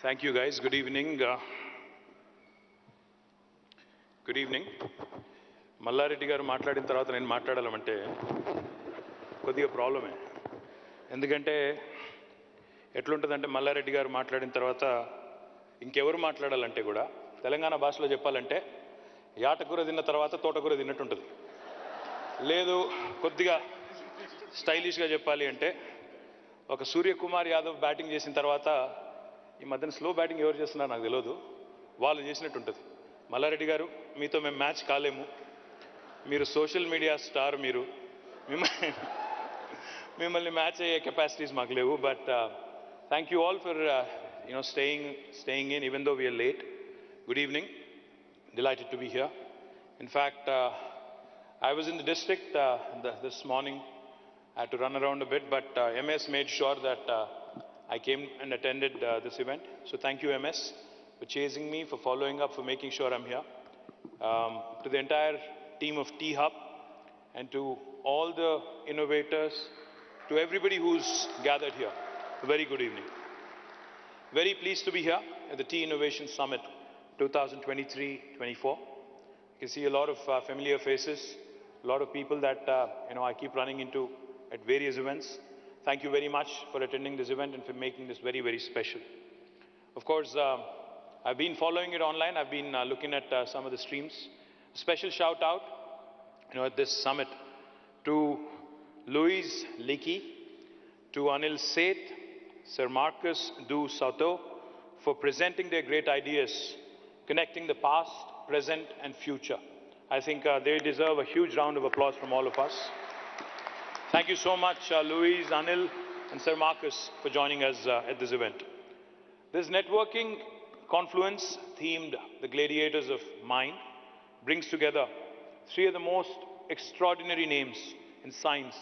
Thank you, guys. Good evening. Good evening. Mallareddy గారు మాట్లాడిన తర్వాత నేను మాట్లాడాలంటే కొద్దిగా ప్రాబ్లమే. ఎందుకంటే ఎట్లుంటుందంటే మల్లారెడ్డి గారు మాట్లాడిన తర్వాత ఇంకెవరు మాట్లాడాలంటే కూడా తెలంగాణ భాషలో చెప్పాలంటే యాటకూర తిన్న తర్వాత తోటకూర తిన్నట్టు ఉంటుంది. లేదు కొద్దిగా స్టైలిష్గా చెప్పాలి అంటే ఒక సూర్యకుమార్ యాదవ్ బ్యాటింగ్ చేసిన తర్వాత ఈ మధ్యన స్లో బ్యాటింగ్ ఎవరు చేస్తున్నారో నాకు తెలియదు, వాళ్ళు చేసినట్టు ఉంటుంది. మల్లారెడ్డి గారు, మీతో మేము మ్యాచ్ కాలేము. మీరు సోషల్ మీడియా స్టార్, మీరు మిమ్మల్ని మ్యాచ్ అయ్యే కెపాసిటీస్ మాకు లేవు. But thank you all for staying in even though we are late. Good evening. Delighted to be here. In fact, I was in the district this morning. I had to run around a bit, but MS made sure that I came and attended this event. So thank you, MS, for chasing me, for following up, for making sure I'm here. To the entire team of T-Hub and to all the innovators, to everybody who's gathered here, a very good evening. Very pleased to be here at the Tea Innovation Summit 2023-24. You can see a lot of familiar faces, a lot of people that I keep running into at various events. Thank you very much for attending this event and for making this very, very special. Of course, I've been following it online. I've been looking at some of the streams. Special shout out, at this summit to Louise Leakey, to Anil Seth, Sir Marcus Du Sauto for presenting their great ideas, connecting the past, present and future. I think they deserve a huge round of applause from all of us. Thank you so much, Louise, Anil and Sir Marcus for joining us at this event. This networking confluence themed The Gladiators of Mind brings together three of the most extraordinary names in science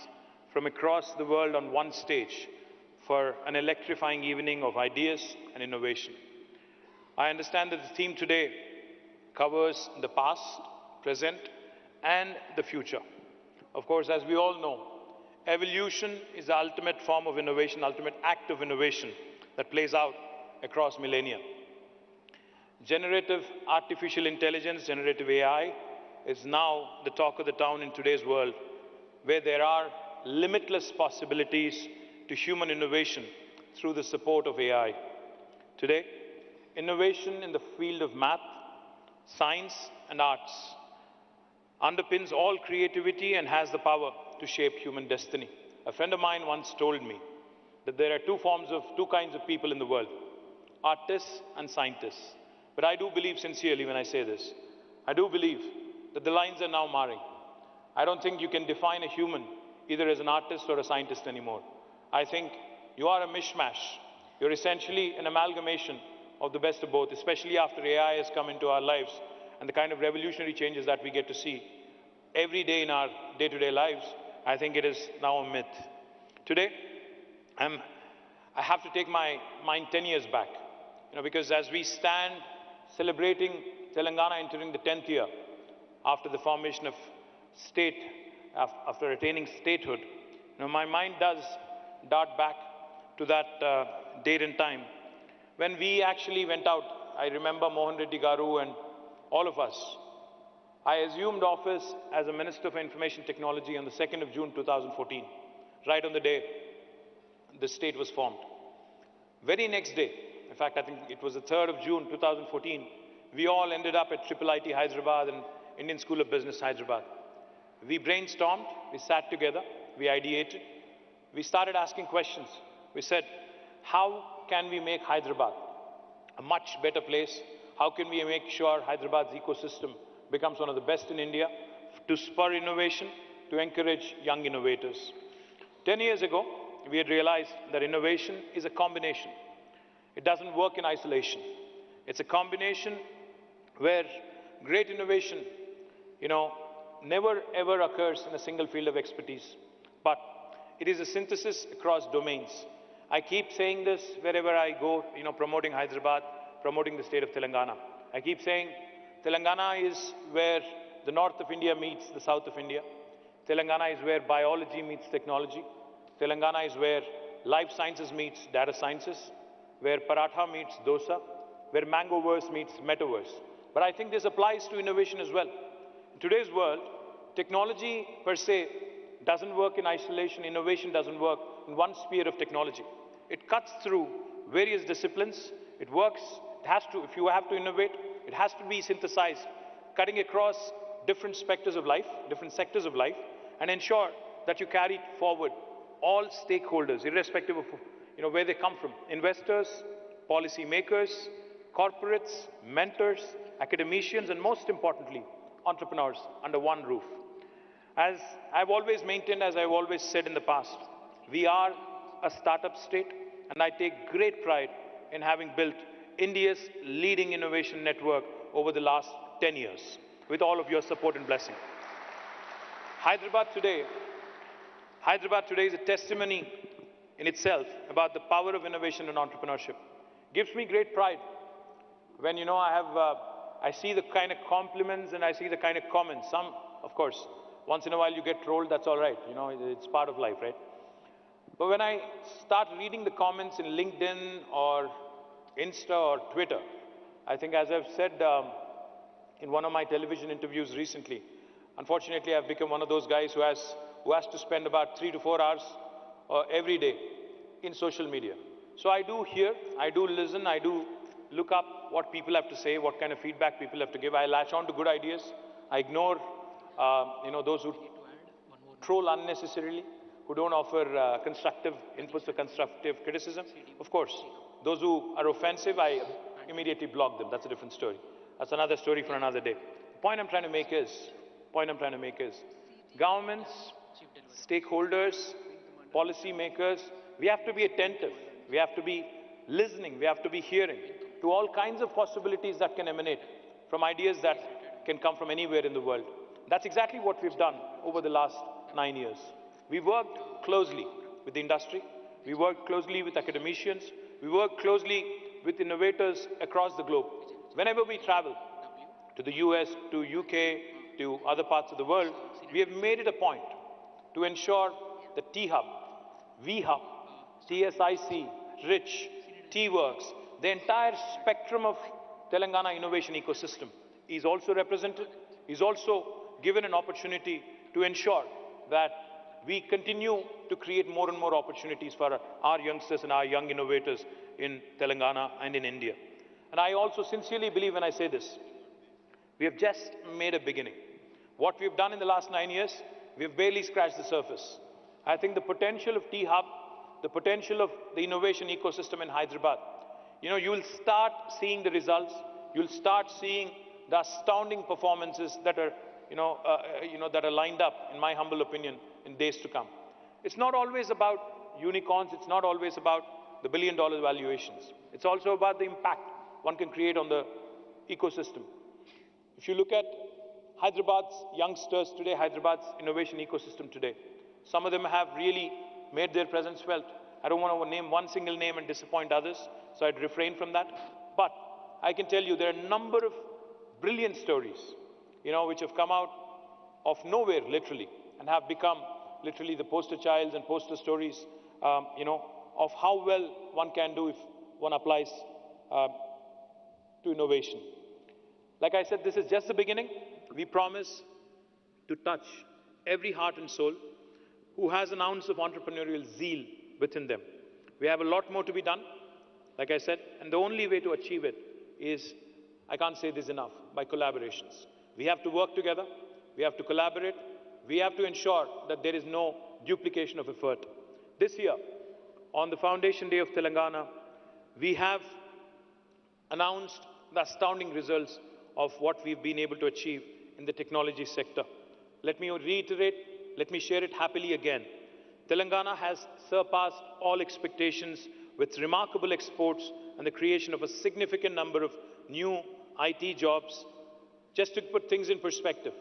from across the world on one stage for an electrifying evening of ideas and innovation. I understand that the theme today covers the past, present and the future. Of course, as we all know, evolution is the ultimate form of innovation, ultimate act of innovation that plays out across millennia. Generative artificial intelligence, generative AI, is now the talk of the town in today's world, where there are limitless possibilities to human innovation through the support of AI. Today, innovation in the field of math, science and arts underpins all creativity and has the power to shape human destiny. A friend of mine once told me that there are two kinds of people in the world, artists and scientists. But I do believe sincerely when I say this, I do believe that the lines are now marring. I don't think you can define a human either as an artist or a scientist anymore. I think you are a mishmash. You're essentially an amalgamation of the best of both, especially after AI has come into our lives and the kind of revolutionary changes that we get to see every day in our day-to-day lives. I think it is now a myth. Today, I have to take my mind 10 years back, because as we stand celebrating Telangana entering the 10th year after the formation of state, after attaining statehood, my mind does dart back to that date and time when we actually went out. I remember Mohan Reddy Garu and all of us. I assumed office as a Minister for Information Technology on the 2nd of June 2014, right on the day the state was formed. Very next day, in fact, I think it was the 3rd of June 2014, we all ended up at IIT Hyderabad and Indian School of Business Hyderabad. We brainstormed, we sat together, we ideated, we started asking questions. We said, how can we make Hyderabad a much better place? How can we make sure Hyderabad's ecosystem becomes one of the best in India, to spur innovation, to encourage young innovators? 10 years ago, we had realized that innovation is a combination. It doesn't work in isolation. It's a combination where great innovation, never ever occurs in a single field of expertise, but it is a synthesis across domains. I keep saying this wherever I go, promoting Hyderabad, promoting the state of Telangana. I keep saying Telangana is where the north of India meets the south of India. Telangana is where biology meets technology. Telangana is where life sciences meets data sciences. where paratha meets dosa, where mangoverse meets metaverse. But I think this applies to innovation as well. In today's world, technology per se doesn't work in isolation. Innovation doesn't work in one sphere of technology. It cuts through various disciplines. It works, it has to, if you have to innovate, it has to be synthesized, cutting across different sectors of life, and ensure that you carry forward all stakeholders, irrespective of where they come from: investors, policy makers, corporates, mentors, academicians, and most importantly, entrepreneurs under one roof. As I've always maintained, as I've always said in the past, we are a startup state, and I take great pride in having built India's leading innovation network over the last 10 years, with all of your support and blessing. Hyderabad today is a testimony in itself about the power of innovation and entrepreneurship. Gives me great pride when I see the kind of compliments and I see the kind of comments. Some, of course, once in a while you get trolled, that's all right. It's part of life, right? But when I start reading the comments in LinkedIn or Insta or Twitter, I think, as I've said in one of my television interviews recently, unfortunately I've become one of those guys who has to spend about 3 to 4 hours every day in social media. So I do hear, I do listen, I do look up what people have to say, what kind of feedback people have to give. I latch on to good ideas. I ignore those who troll unnecessarily, who don't offer constructive inputs or constructive criticism. Of course, those who are offensive, I immediately block them. That's a different story. That's another story for another day. The point I'm trying to make is, governments, stakeholders, policy makers, we have to be attentive. We have to be listening. We have to be hearing to all kinds of possibilities that can emanate from ideas that can come from anywhere in the world. That's exactly what we've done over the last 9 years. We've worked closely with the industry. We worked closely with academicians. We worked closely with innovators across the globe. Whenever we travel to the US, to UK, to other parts of the world, we have made it a point to ensure that T-Hub, V-Hub, TSIC, RICH, T-Works, the entire spectrum of Telangana innovation ecosystem is also represented, is also given an opportunity to ensure that we continue to create more and more opportunities for our youngsters and our young innovators in Telangana and in India. And I also sincerely believe when I say this, we have just made a beginning. What we've done in the last 9 years, we've barely scratched the surface. I think the potential of T-Hub, the potential of the innovation ecosystem in Hyderabad, you'll start seeing the results. You'll start seeing the astounding performances that are, that are lined up, in my humble opinion, in days to come. It's not always about unicorns. It's not always about the billion-dollar valuations. It's also about the impact one can create on the ecosystem. If you look at Hyderabad's youngsters today, Hyderabad's innovation ecosystem today, some of them have really made their presence felt. I don't want to name one single name and disappoint others, so I'd refrain from that. But I can tell you there are a number of brilliant stories, which have come out of nowhere, literally, and have become literally the poster childs and poster stories, of how well one can do if one applies to innovation. Like I said, this is just the beginning. We promise to touch every heart and soul who has an ounce of entrepreneurial zeal within them. We have a lot more to be done, like I said, and the only way to achieve it is, I can't say this enough, by collaborations. We have to work together, we have to collaborate, we have to ensure that there is no duplication of effort. This year, on the Foundation Day of Telangana, we have announced the astounding results of what we've been able to achieve in the technology sector. Let me reiterate, let me share it happily again. Telangana has surpassed all expectations with remarkable exports and the creation of a significant number of new IT jobs. Just to put things in perspective,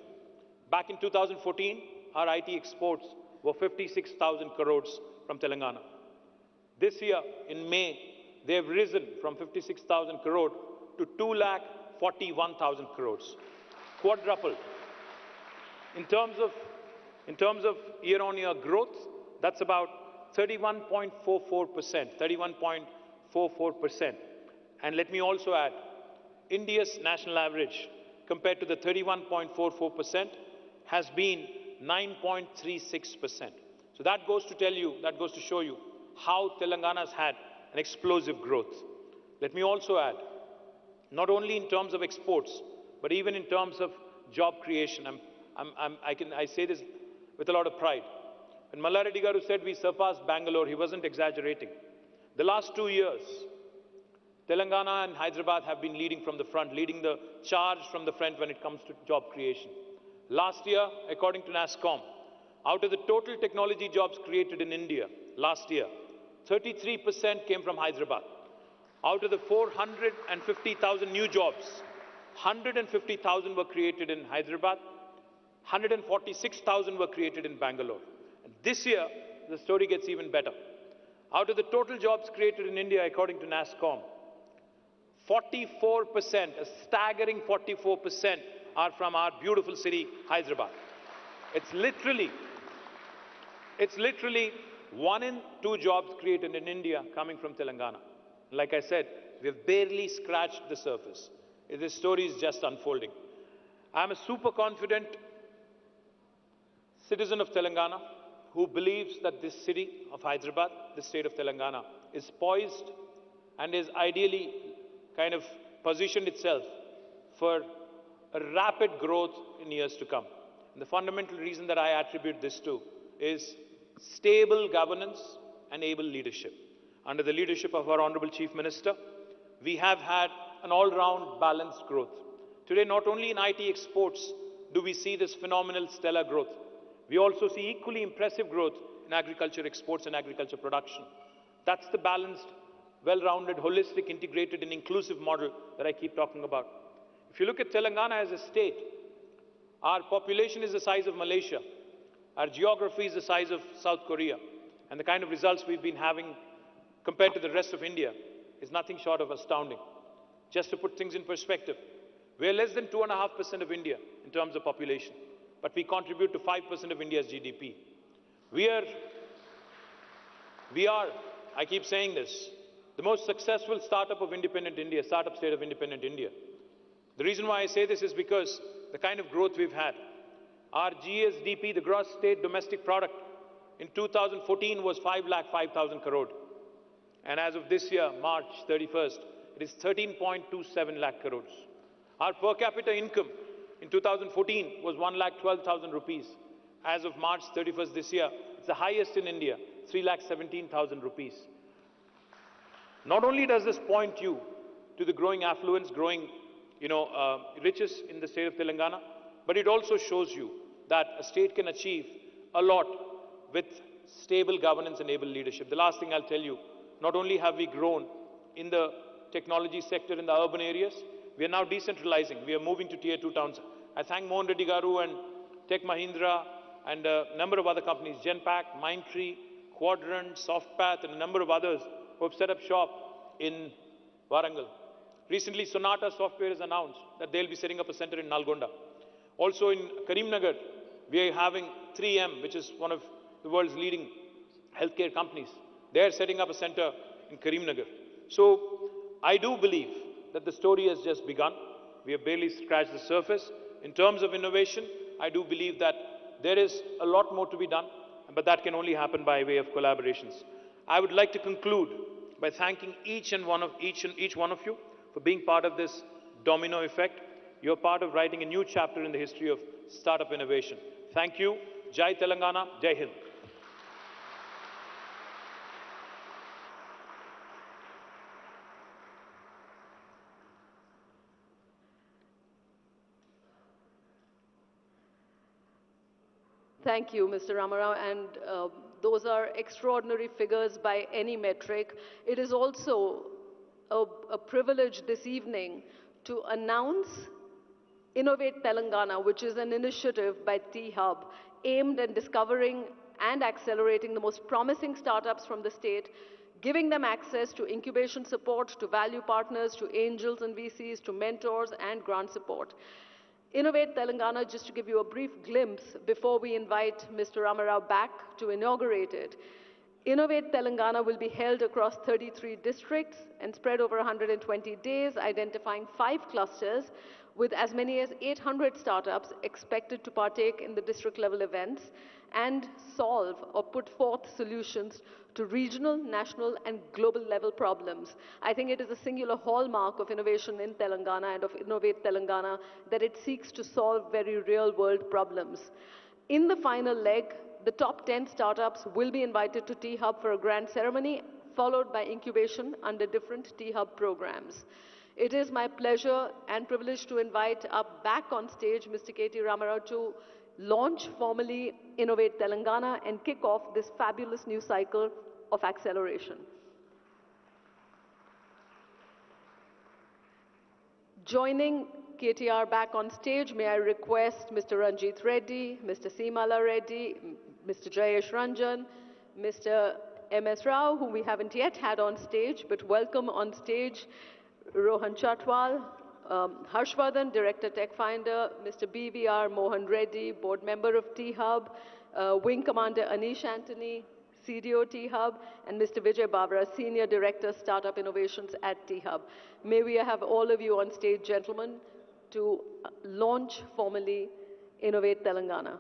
back in 2014, our IT exports were 56,000 crores from Telangana. This year, in May, they have risen from 56,000 crore to 2,41,000 crores, quadrupled. In terms of year-on-year growth, that's about 31.44%, 1.44%. And let me also add, India's national average compared to the 31.44% has been 9.36%. So that goes to tell you, that goes to show you how Telangana has had an explosive growth. Let me also add, not only in terms of exports, but even in terms of job creation. I say this with a lot of pride. When Malla Reddy Garu said we surpassed Bangalore, he wasn't exaggerating. The last 2 years, Telangana and Hyderabad have been leading from the front, leading the charge from the front when it comes to job creation. Last year, according to NASSCOM, out of the total technology jobs created in India last year, 33% came from Hyderabad. Out of the 450,000 new jobs, 150,000 were created in Hyderabad, 146,000 were created in Bangalore. And this year, the story gets even better. Out of the total jobs created in India, according to NASSCOM, 44%, a staggering 44%, are from our beautiful city, Hyderabad. It's literally 1 in 2 jobs created in India coming from Telangana. Like I said, we've barely scratched the surface. This story is just unfolding. I'm a super confident citizen of Telangana who believes that this city of Hyderabad, the state of Telangana, is poised and is ideally kind of positioned itself for a rapid growth in years to come. And the fundamental reason that I attribute this to is stable governance and able leadership. Under the leadership of our Honorable Chief Minister, we have had an all-round balanced growth. Today, not only in IT exports do we see this phenomenal stellar growth, we also see equally impressive growth in agriculture exports and agriculture production. That's the balanced, well-rounded, holistic, integrated and inclusive model that I keep talking about. If you look at Telangana as a state, our population is the size of Malaysia. Our geography is the size of South Korea. And the kind of results we've been having compared to the rest of India is nothing short of astounding. Just to put things in perspective, we're less than 2.5% of India in terms of population, but we contribute to 5% of India's GDP. We are, I keep saying this, the most successful startup of independent India, startup state of independent India. The reason why I say this is because the kind of growth we've had. Our GSDP, the gross state domestic product, in 2014 was 5,05,000 crore. And as of this year, March 31st, it is 13.27 lakh crores. Our per capita income in 2014 was 1,12,000 rupees. As of March 31st this year, it's the highest in India, 3,17,000 rupees. Not only does this point you to the growing affluence, growing riches in the state of Telangana, but it also shows you that a state can achieve a lot with stable governance and able leadership. The last thing I'll tell you, not only have we grown in the technology sector in the urban areas, we are now decentralizing. We are moving to tier 2 towns. I thank Mohan Reddy Garu and Tech Mahindra and a number of other companies, Genpact, Mindtree, Quadrant, Softpath, and a number of others who have set up shop in Warangal. Recently, Sonata Software has announced that they'll be setting up a center in Nalgonda. Also in Karimnagar, we are having 3M, which is one of the world's leading healthcare companies. They are setting up a center in Karimnagar. So I do believe that the story has just begun. We have barely scratched the surface. In terms of innovation, I do believe that there is a lot more to be done, but that can only happen by way of collaborations. I would like to conclude by thanking each one of you for being part of this domino effect. You're part of writing a new chapter in the history of startup innovation. Thank you. Jai Telangana, Jai Hind. Thank you, Mr. Ramarao, and those are extraordinary figures by any metric. It is also a privilege this evening to announce Innovate Telangana, which is an initiative by T-Hub aimed at discovering and accelerating the most promising startups from the state, giving them access to incubation support, to value partners, to angels and VCs, to mentors and grant support. Innovate Telangana, just to give you a brief glimpse before we invite Mr. Ramarao back to inaugurate it, Innovate Telangana will be held across 33 districts and spread over 120 days, identifying 5 clusters with as many as 800 startups expected to partake in the district level events and solve or put forth solutions to regional, national and global level problems. I think it is a singular hallmark of innovation in Telangana and of Innovate Telangana that it seeks to solve very real world problems. In the final leg, the top 10 startups will be invited to T-Hub for a grand ceremony, followed by incubation under different T-Hub programs. It is my pleasure and privilege to invite up back on stage Mr. KT Ramarao to launch formally Innovate Telangana and kick off this fabulous new cycle of acceleration. Joining KTR back on stage, may I request Mr. Ranjit Reddy, Mr. Seemala Reddy, Mr. Jayesh Ranjan, Mr. M.S. Rao, whom we haven't yet had on stage, but welcome on stage Rohan Chatwal, Harshvardhan, Director Tech Finder, Mr. B.V.R. Mohan Reddy, Board Member of T-Hub, Wing Commander Anish Antony, CDO T-Hub, and Mr. Vijay Bavra, Senior Director Startup Innovations at T-Hub. May we have all of you on stage, gentlemen, to launch formally Innovate Telangana.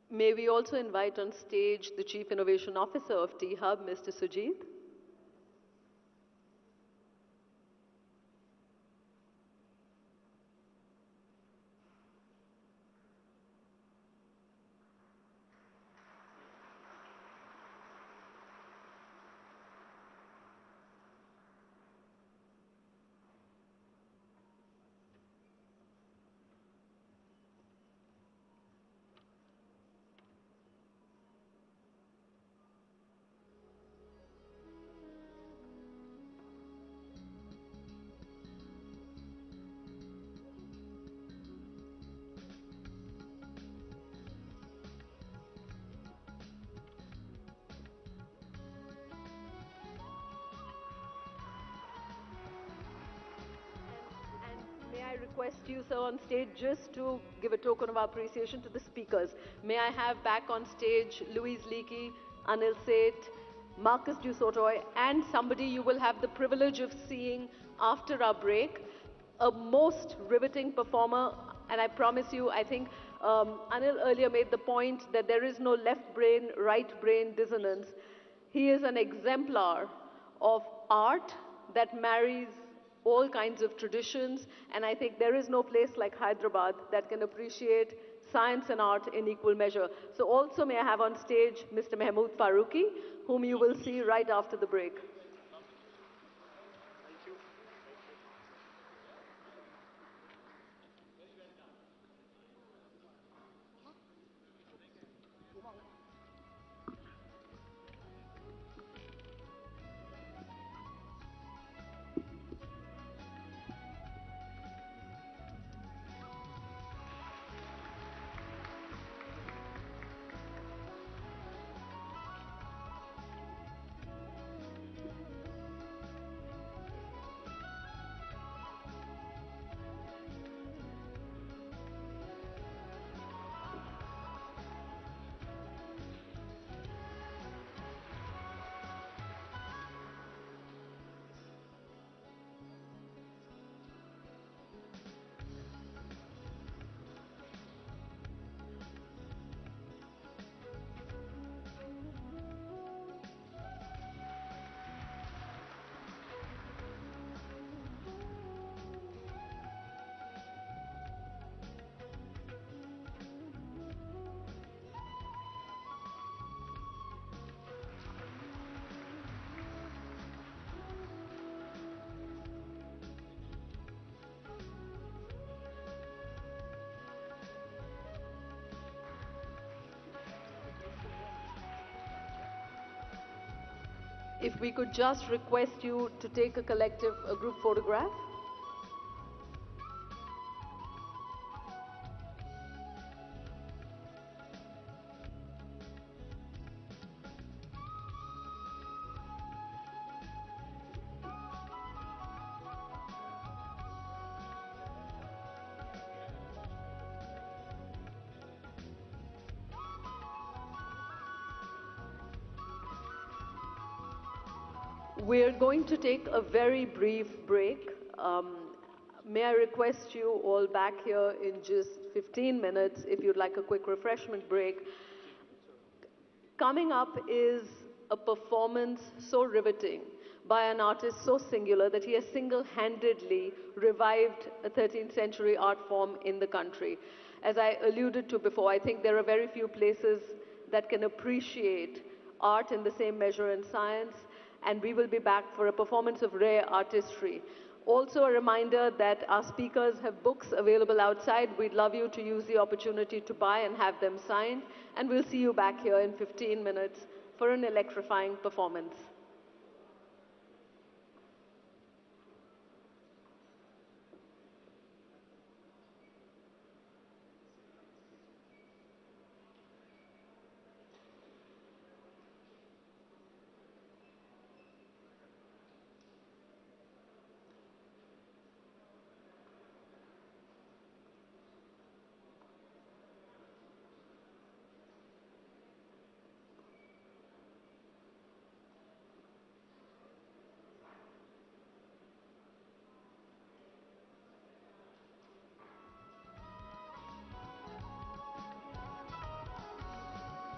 May we also invite on stage the Chief Innovation Officer of T-Hub, Mr. Sujit. May I request you, sir, on stage just to give a token of appreciation to the speakers. May I have back on stage Louise Leakey, Anil Seth, Marcus Dusotoy, and somebody you will have the privilege of seeing after our break, a most riveting performer. And I promise you, I think Anil earlier made the point that there is no left brain, right brain dissonance. He is an exemplar of art that marries all kinds of traditions, and I think there is no place like Hyderabad that can appreciate science and art in equal measure. So also may I have on stage Mr. Mahmood Farooqi, whom you will see right after the break. If we could just request you to take a group photograph. We're going to take a very brief break. May I request you all back here in just 15 minutes if you'd like a quick refreshment break. Coming up is a performance so riveting by an artist so singular that he has single-handedly revived a 13th century art form in the country. As I alluded to before, I think there are very few places that can appreciate art in the same measure in science, and we will be back for a performance of rare artistry. Also a reminder that our speakers have books available outside. We'd love you to use the opportunity to buy and have them signed, and we'll see you back here in 15 minutes for an electrifying performance.